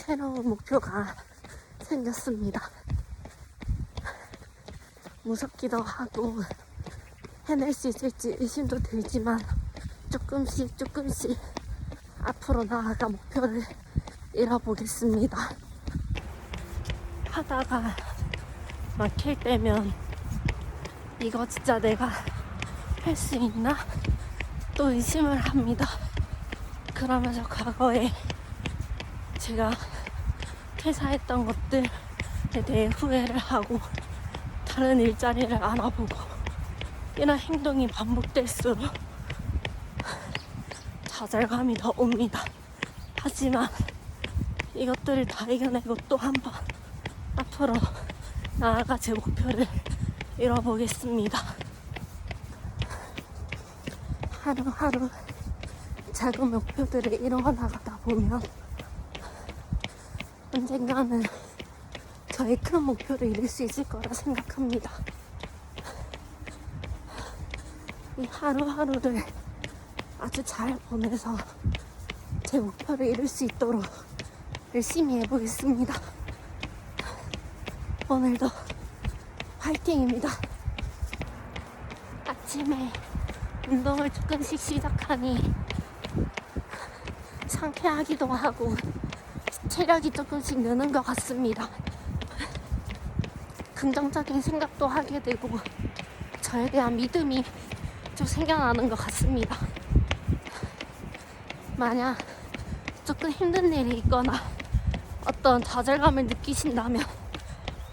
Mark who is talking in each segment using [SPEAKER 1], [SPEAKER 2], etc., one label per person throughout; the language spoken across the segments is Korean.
[SPEAKER 1] 새로운 목표가 생겼습니다. 무섭기도 하고 해낼 수 있을지 의심도 들지만 조금씩 앞으로 나아가 목표를 이뤄보겠습니다. 하다가 막힐 때면 이거 진짜 내가 할 수 있나? 또 의심을 합니다. 그러면서 과거에 제가 퇴사했던 것들에 대해 후회를 하고 다른 일자리를 알아보고 이런 행동이 반복될수록 좌절감이 더 옵니다. 하지만 이것들을 다 이겨내고 또 한 번 앞으로 나아가 제 목표를 이뤄보겠습니다. 하루하루 작은 목표들을 이뤄나가다 보면 언젠가는 저의 큰 목표를 이룰 수 있을 거라 생각합니다. 이 하루하루를 아주 잘 보내서 제 목표를 이룰 수 있도록 열심히 해보겠습니다. 오늘도 화이팅입니다. 아침에 운동을 조금씩 시작하니 상쾌하기도 하고 체력이 조금씩 느는 것 같습니다. 긍정적인 생각도 하게 되고 저에 대한 믿음이 좀 생겨나는 것 같습니다. 만약 조금 힘든 일이 있거나 어떤 좌절감을 느끼신다면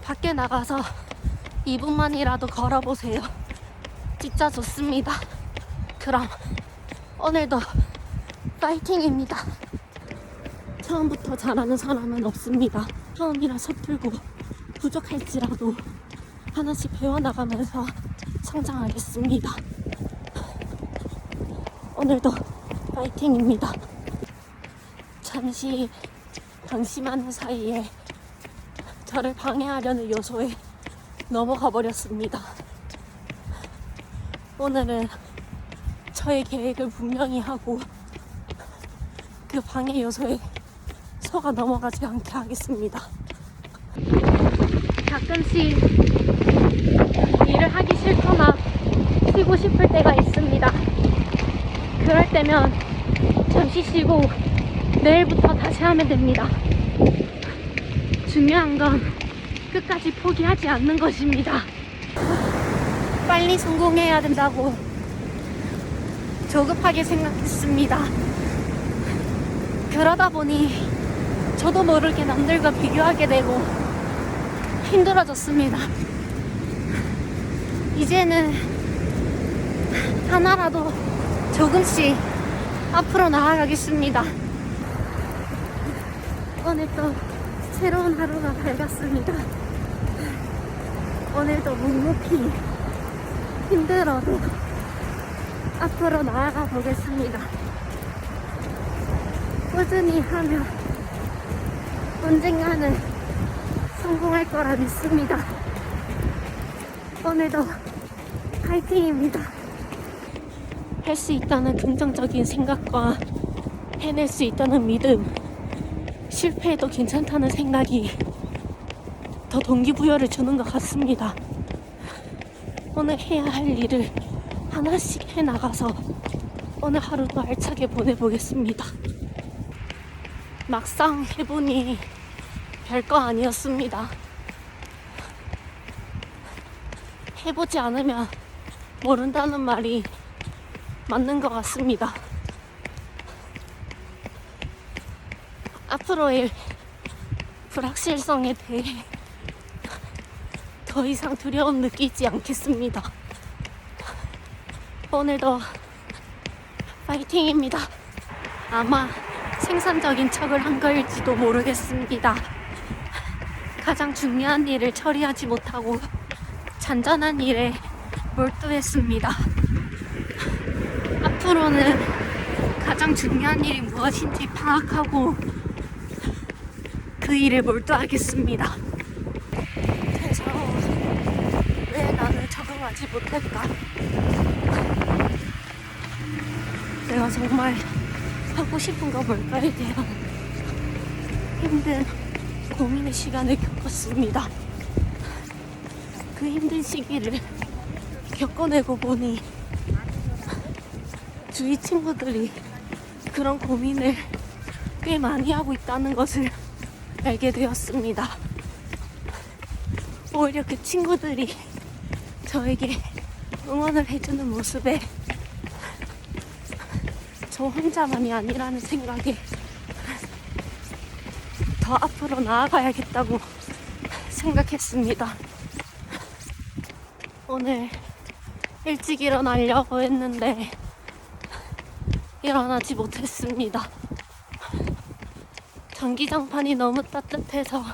[SPEAKER 1] 밖에 나가서 2분만이라도 걸어보세요. 진짜 좋습니다. 그럼 오늘도 파이팅입니다. 처음부터 잘하는 사람은 없습니다. 처음이라 서툴고 부족할지라도 하나씩 배워나가면서 성장하겠습니다. 오늘도 파이팅입니다. 잠시 방심하는 사이에 저를 방해하려는 요소에 넘어가 버렸습니다. 오늘은 저의 계획을 분명히 하고 그 방해 요소에 속아 넘어가지 않게 하겠습니다. 가끔씩 일을 하기 싫거나 쉬고 싶을 때가 있습니다. 그럴 때면 잠시 쉬고 내일부터 다시 하면 됩니다. 중요한 건 끝까지 포기하지 않는 것입니다. 빨리 성공해야 된다고 조급하게 생각했습니다. 그러다 보니 저도 모르게 남들과 비교하게 되고 힘들어졌습니다. 이제는 하나라도 조금씩 앞으로 나아가겠습니다. 오늘 또 새로운 하루가 밝았습니다. 오늘도 묵묵히 힘들어도 앞으로 나아가 보겠습니다. 꾸준히 하면 언젠가는 성공할 거라 믿습니다. 오늘도 파이팅입니다. 할 수 있다는 긍정적인 생각과 해낼 수 있다는 믿음, 실패해도 괜찮다는 생각이 더 동기부여를 주는 것 같습니다. 오늘 해야 할 일을 하나씩 해나가서 오늘 하루도 알차게 보내보겠습니다. 막상 해보니 별거 아니었습니다. 해보지 않으면 모른다는 말이 맞는 것 같습니다. 앞으로의 불확실성에 대해 더 이상 두려움 느끼지 않겠습니다. 오늘도 파이팅입니다. 아마 생산적인 척을 한 거일지도 모르겠습니다. 가장 중요한 일을 처리하지 못하고 잔잔한 일에 몰두했습니다. 앞으로는 가장 중요한 일이 무엇인지 파악하고 그 일에 몰두하겠습니다. 그래서 왜 나는 적응하지 못할까? 내가 정말 하고 싶은 거 뭘까에 대한 힘든 고민의 시간을 겪었습니다. 그 힘든 시기를 겪어내고 보니 주위 친구들이 그런 고민을 꽤 많이 하고 있다는 것을 알게 되었습니다. 오히려 그 친구들이 저에게 응원을 해주는 모습에 저 혼자만이 아니라는 생각에 더 앞으로 나아가야겠다고 생각했습니다. 오늘 일찍 일어나려고 했는데 일어나지 못했습니다. 전기장판이 너무 따뜻해서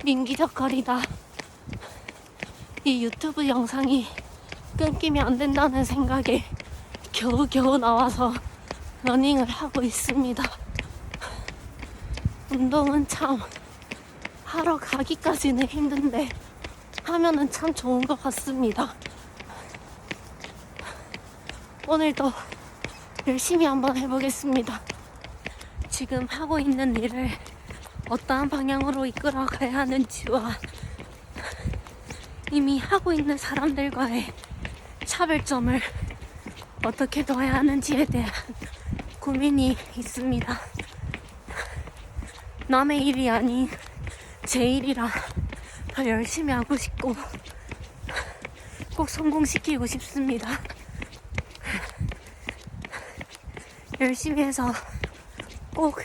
[SPEAKER 1] 민기적거리다 이 유튜브 영상이 끊기면 안 된다는 생각에 겨우겨우 나와서 러닝을 하고 있습니다. 운동은 참 하러 가기까지는 힘든데 하면은 참 좋은 것 같습니다. 오늘도 열심히 한번 해보겠습니다. 지금 하고 있는 일을 어떠한 방향으로 이끌어 가야 하는지와 이미 하고 있는 사람들과의 차별점을 어떻게 둬야 하는지에 대한 고민이 있습니다. 남의 일이 아닌 제 일이라 더 열심히 하고 싶고 꼭 성공시키고 싶습니다. 열심히 해서 꼭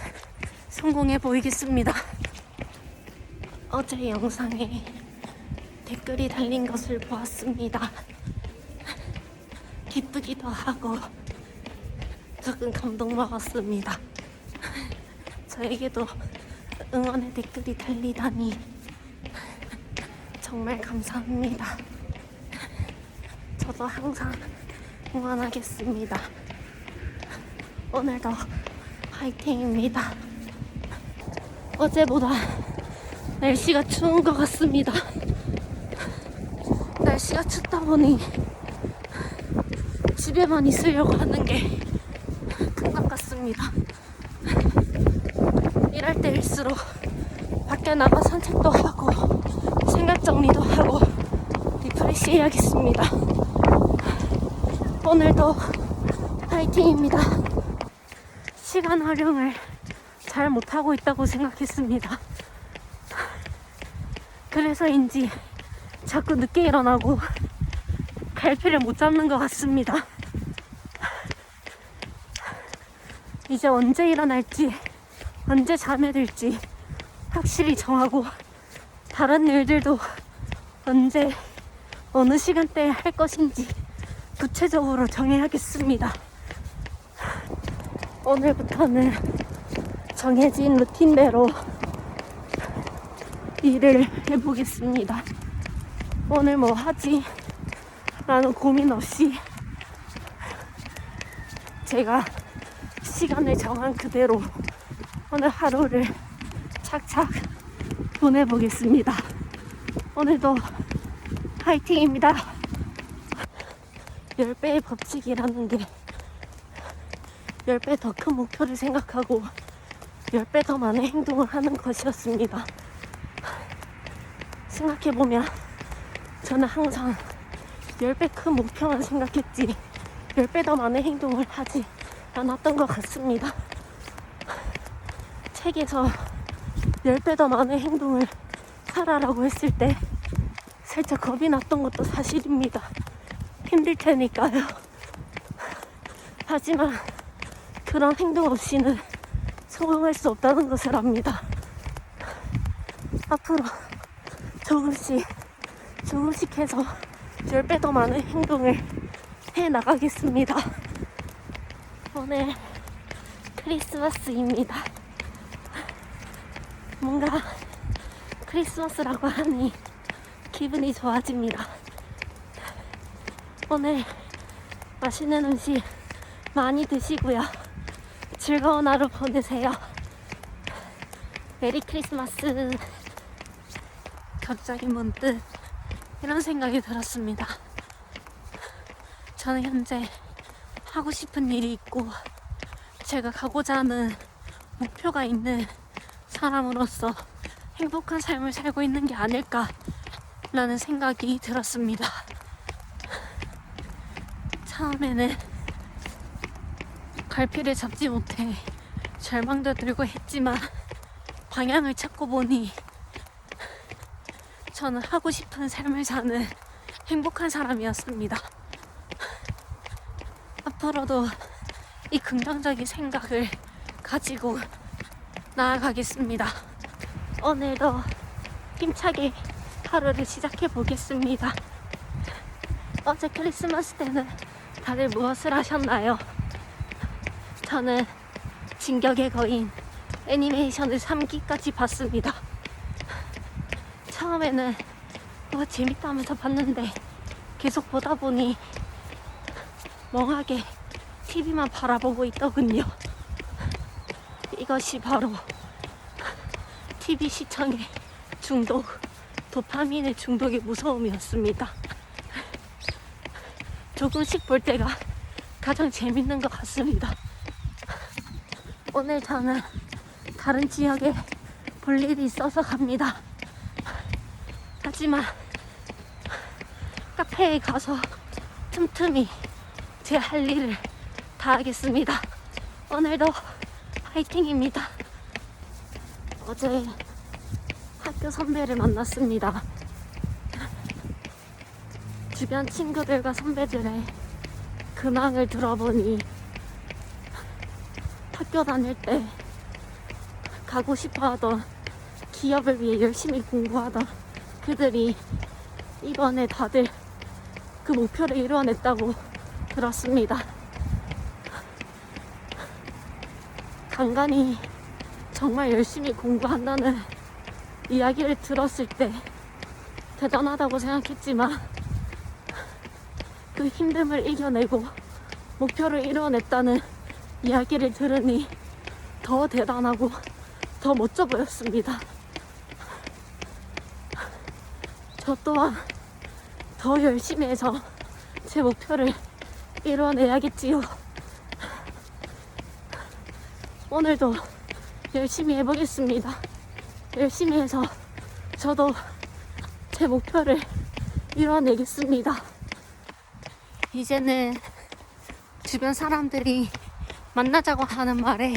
[SPEAKER 1] 성공해 보이겠습니다. 어제 영상에 댓글이 달린 것을 보았습니다. 기쁘기도 하고 조금 감동먹었습니다. 저에게도 응원의 댓글이 달리다니 정말 감사합니다. 저도 항상 응원하겠습니다. 오늘도 화이팅입니다. 어제보다 날씨가 추운 것 같습니다. 날씨가 춥다 보니 집에만 있으려고 하는 게 큰 것 같습니다. 일할 때일수록 밖에 나가 산책도 하고 생각 정리도 하고 리프레시 해야겠습니다. 오늘도 파이팅입니다. 시간 활용을 잘 못하고 있다고 생각했습니다. 그래서인지 자꾸 늦게 일어나고 갈피를 못 잡는 것 같습니다. 이제 언제 일어날지 언제 잠에 들지 확실히 정하고 다른 일들도 언제 어느 시간대에 할 것인지 구체적으로 정해야겠습니다. 오늘부터는 정해진 루틴대로 일을 해보겠습니다. 오늘 뭐 하지? 라는 고민 없이 제가 시간을 정한 그대로 오늘 하루를 착착 보내보겠습니다. 오늘도 화이팅입니다. 10배의 법칙이라는 게 10배 더 큰 목표를 생각하고 10배 더 많은 행동을 하는 것이었습니다. 생각해보면 저는 항상 10배 큰 목표만 생각했지 10배 더 많은 행동을 하지 않았던 것 같습니다. 책에서 10배 더 많은 행동을 하라라고 했을 때 살짝 겁이 났던 것도 사실입니다. 힘들 테니까요. 하지만 그런 행동 없이는 성공할 수 없다는 것을 압니다. 앞으로 조금씩 해서 10배 더 많은 행동을 해 나가겠습니다. 오늘 크리스마스입니다. 뭔가 크리스마스라고 하니 기분이 좋아집니다. 오늘 맛있는 음식 많이 드시고요. 즐거운 하루 보내세요. 메리 크리스마스. 갑자기 문득 이런 생각이 들었습니다. 저는 현재 하고 싶은 일이 있고 제가 가고자 하는 목표가 있는 사람으로서 행복한 삶을 살고 있는 게 아닐까라는 생각이 들었습니다. 처음에는 갈피를 잡지 못해 절망도 들고 했지만 방향을 찾고 보니 저는 하고 싶은 삶을 사는 행복한 사람이었습니다. 앞으로도 이 긍정적인 생각을 가지고 나아가겠습니다. 오늘도 힘차게 하루를 시작해 보겠습니다. 어제 크리스마스 때는 다들 무엇을 하셨나요? 저는 진격의 거인 애니메이션을 3기까지 봤습니다. 처음에는 재밌다 하면서 봤는데 계속 보다 보니 멍하게 TV만 바라보고 있더군요. 이것이 바로 TV 시청의 중독, 도파민의 중독의 무서움이었습니다. 조금씩 볼 때가 가장 재밌는 것 같습니다. 오늘 저는 다른 지역에 볼 일이 있어서 갑니다. 하지만 카페에 가서 틈틈이 제 할 일을 다 하겠습니다. 오늘도 화이팅입니다. 어제 학교 선배를 만났습니다. 주변 친구들과 선배들의 근황을 들어보니 학교 다닐 때 가고 싶어 하던 기업을 위해 열심히 공부하던 그들이 이번에 다들 그 목표를 이루어냈다고 들었습니다. 간간히 정말 열심히 공부한다는 이야기를 들었을 때 대단하다고 생각했지만 그 힘듦을 이겨내고 목표를 이뤄냈다는 이야기를 들으니 더 대단하고 더 멋져 보였습니다. 저 또한 더 열심히 해서 제 목표를 이뤄내야겠지요. 오늘도 열심히 해보겠습니다. 열심히 해서 저도 제 목표를 이뤄내겠습니다. 이제는 주변 사람들이 만나자고 하는 말에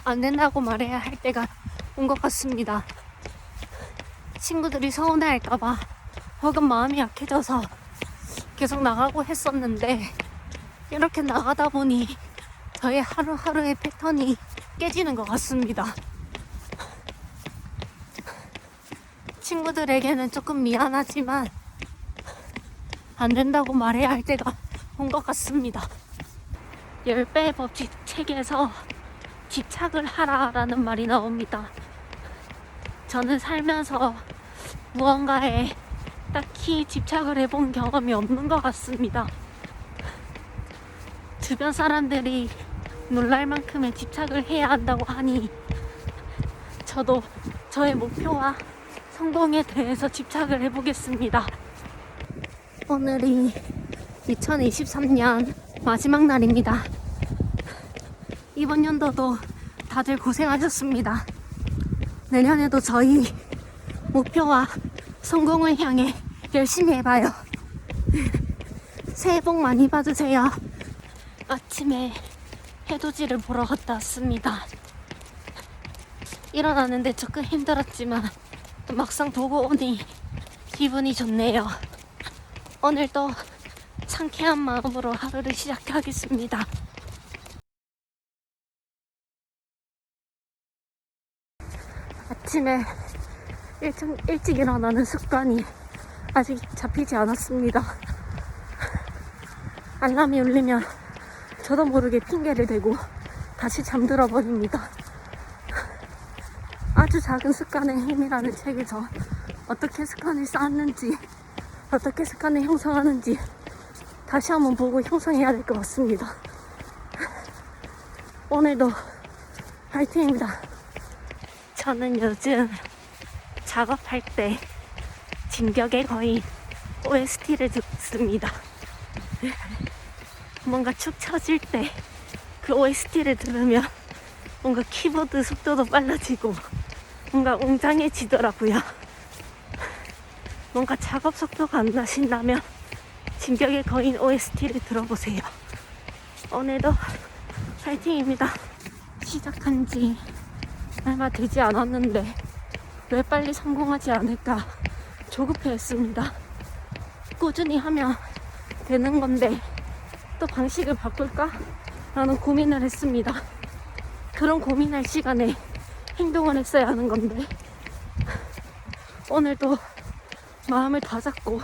[SPEAKER 1] 안 된다고 말해야 할 때가 온 것 같습니다. 친구들이 서운해할까봐 혹은 마음이 약해져서 계속 나가고 했었는데 이렇게 나가다 보니 저의 하루하루의 패턴이 깨지는 것 같습니다. 친구들에게는 조금 미안하지만 안 된다고 말해야 할 때가 온 것 같습니다. 10배의 법칙 책에서 집착을 하라라는 말이 나옵니다. 저는 살면서 무언가에 딱히 집착을 해본 경험이 없는 것 같습니다. 주변 사람들이 놀랄 만큼의 집착을 해야 한다고 하니 저도 저의 목표와 성공에 대해서 집착을 해보겠습니다. 오늘이 2023년 마지막 날입니다. 이번 연도도 다들 고생하셨습니다. 내년에도 저희 목표와 성공을 향해 열심히 해봐요. 새해 복 많이 받으세요. 아침에 해돋이를 보러 갔다 왔습니다. 일어나는데 조금 힘들었지만 막상 보고 오니 기분이 좋네요. 오늘도 상쾌한 마음으로 하루를 시작하겠습니다. 아침에 일찍 일어나는 습관이 아직 잡히지 않았습니다. 알람이 울리면 저도 모르게 핑계를 대고 다시 잠들어 버립니다. 아주 작은 습관의 힘이라는 책에서 어떻게 습관을 쌓았는지, 어떻게 습관을 형성하는지 다시 한번 보고 형성해야 될 것 같습니다. 오늘도 파이팅입니다. 저는 요즘 작업할 때 진격의 거인 OST를 듣습니다. 뭔가 축 처질 때 그 OST를 들으면 뭔가 키보드 속도도 빨라지고 뭔가 웅장해지더라고요. 뭔가 작업 속도가 안 나신다면 진격의 거인 OST를 들어보세요. 오늘도 파이팅입니다. 시작한 지 얼마 되지 않았는데 왜 빨리 성공하지 않을까 조급해했습니다. 꾸준히 하면 되는 건데 또 방식을 바꿀까? 라는 고민을 했습니다. 그런 고민할 시간에 행동을 했어야 하는 건데 오늘도 마음을 다잡고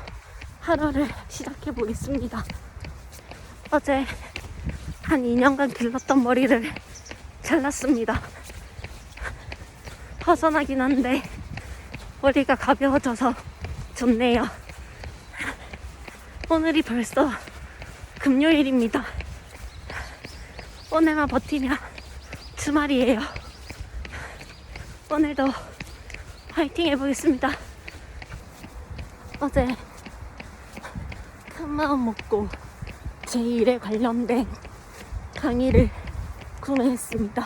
[SPEAKER 1] 하루를 시작해 보겠습니다. 어제 한 2년간 길렀던 머리를 잘랐습니다. 허전하긴 한데 머리가 가벼워져서 좋네요. 오늘이 벌써 금요일입니다. 오늘만 버티면 주말이에요. 오늘도 파이팅 해보겠습니다. 어제 큰 마음 먹고 제 일에 관련된 강의를 구매했습니다.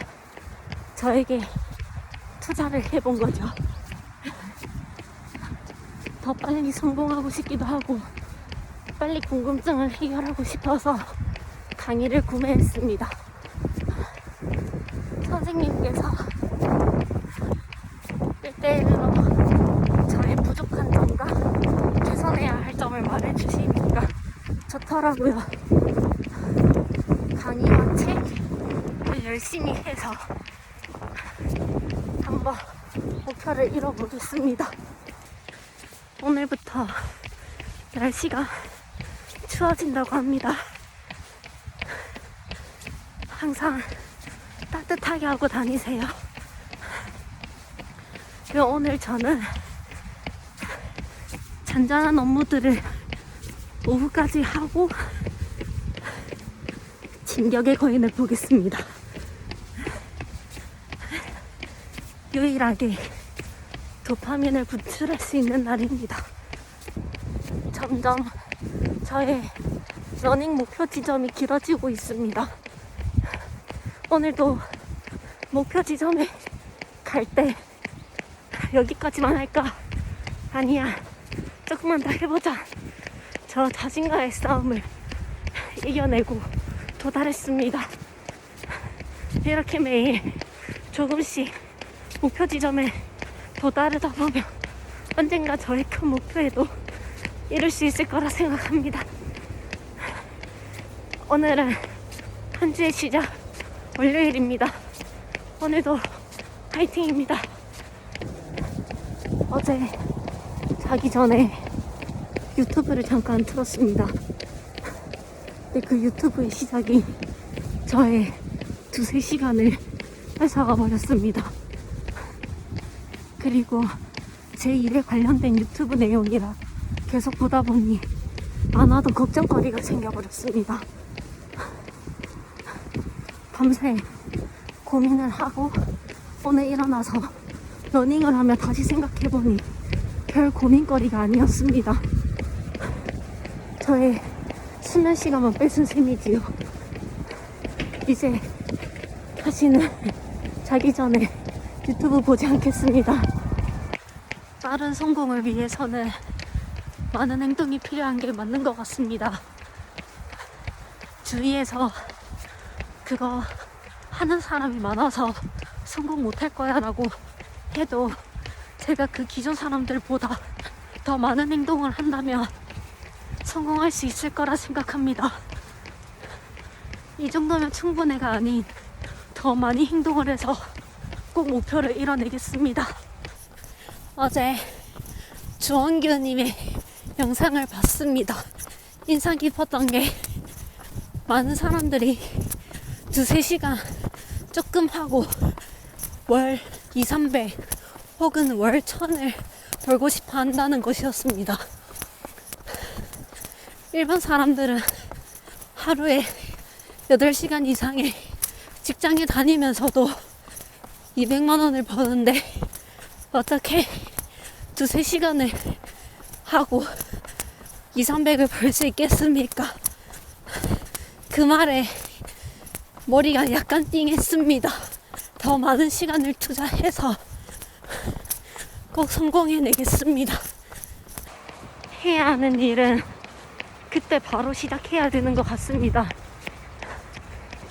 [SPEAKER 1] 저에게 투자를 해본 거죠. 더 빨리 성공하고 싶기도 하고 빨리 궁금증을 해결하고 싶어서 강의를 구매했습니다. 선생님께서 1대1로 저의 부족한 점과 개선해야 할 점을 말해주시니까 좋더라고요. 강의와 책을 열심히 해서 한번 목표를 이뤄보겠습니다. 오늘부터 날씨가 추워진다고 합니다. 항상 따뜻하게 하고 다니세요. 그리고 오늘 저는 잔잔한 업무들을 오후까지 하고 진격의 거인을 보겠습니다. 유일하게 도파민을 분출할 수 있는 날입니다. 점점 저의 러닝 목표 지점이 길어지고 있습니다. 오늘도 목표 지점에 갈 때 여기까지만 할까? 아니야, 조금만 더 해보자. 저 자신과의 싸움을 이겨내고 도달했습니다. 이렇게 매일 조금씩 목표 지점에 도달하다 보면 언젠가 저의 큰 목표에도 이룰 수 있을 거라 생각합니다. 오늘은 한 주의 시작 월요일입니다. 오늘도 파이팅입니다. 어제 자기 전에 유튜브를 잠깐 틀었습니다. 근데 그 유튜브의 시작이 저의 2-3시간을 뺏어가 버렸습니다. 그리고 제 일에 관련된 유튜브 내용이라 계속 보다 보니 안 하던 걱정거리가 생겨버렸습니다. 밤새 고민을 하고 오늘 일어나서 러닝을 하며 다시 생각해보니 별 고민거리가 아니었습니다. 저의 수면 시간만 뺏은 셈이지요. 이제 다시는 자기 전에 유튜브 보지 않겠습니다. 빠른 성공을 위해서는 많은 행동이 필요한 게 맞는 것 같습니다. 주위에서 그거 하는 사람이 많아서 성공 못할 거야 라고 해도 제가 그 기존 사람들보다 더 많은 행동을 한다면 성공할 수 있을 거라 생각합니다. 이 정도면 충분해가 아닌 더 많이 행동을 해서 꼭 목표를 이뤄내겠습니다. 어제 주원규님의 영상을 봤습니다. 인상 깊었던 게 많은 사람들이 2-3시간 조금 하고 월 200-300 혹은 월 1000을 벌고 싶어 한다는 것이었습니다. 일반 사람들은 하루에 8시간 이상의 직장에 다니면서도 200만 원을 버는데 어떻게 2-3시간을 하고 200-300을 벌 수 있겠습니까? 그 말에 머리가 약간 띵했습니다. 더 더 많은 시간을 투자해서 꼭 성공해내겠습니다. 해야 하는 일은 그때 바로 시작해야 되는 것 같습니다.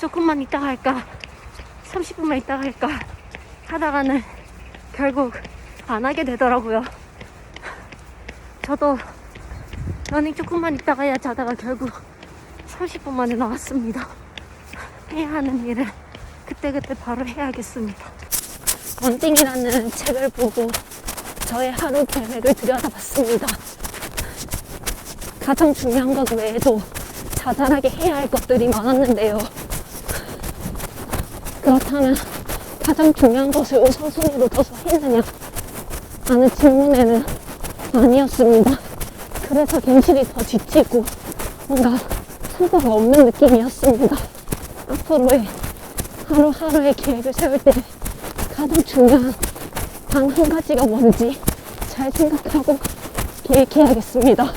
[SPEAKER 1] 조금만 있다 할까, 30분만 있다 할까 하다가는 결국 안 하게 되더라고요. 저도 러닝 조금만 있다가 해야지 하다가 결국 30분 만에 나왔습니다. 해야 하는 일을 그때그때 바로 해야겠습니다. 원띵이라는 책을 보고 저의 하루 계획을 들여다봤습니다. 가장 중요한 것 외에도 자잘하게 해야 할 것들이 많았는데요. 그렇다면 가장 중요한 것을 우선순위로 둬서 했느냐 라는 질문에는 아니었습니다. 그래서 괜시리 더 지치고 뭔가 성과가 없는 느낌이었습니다. 앞으로의 하루하루의 계획을 세울 때 가장 중요한 단 한 가지가 뭔지 잘 생각하고 계획해야겠습니다.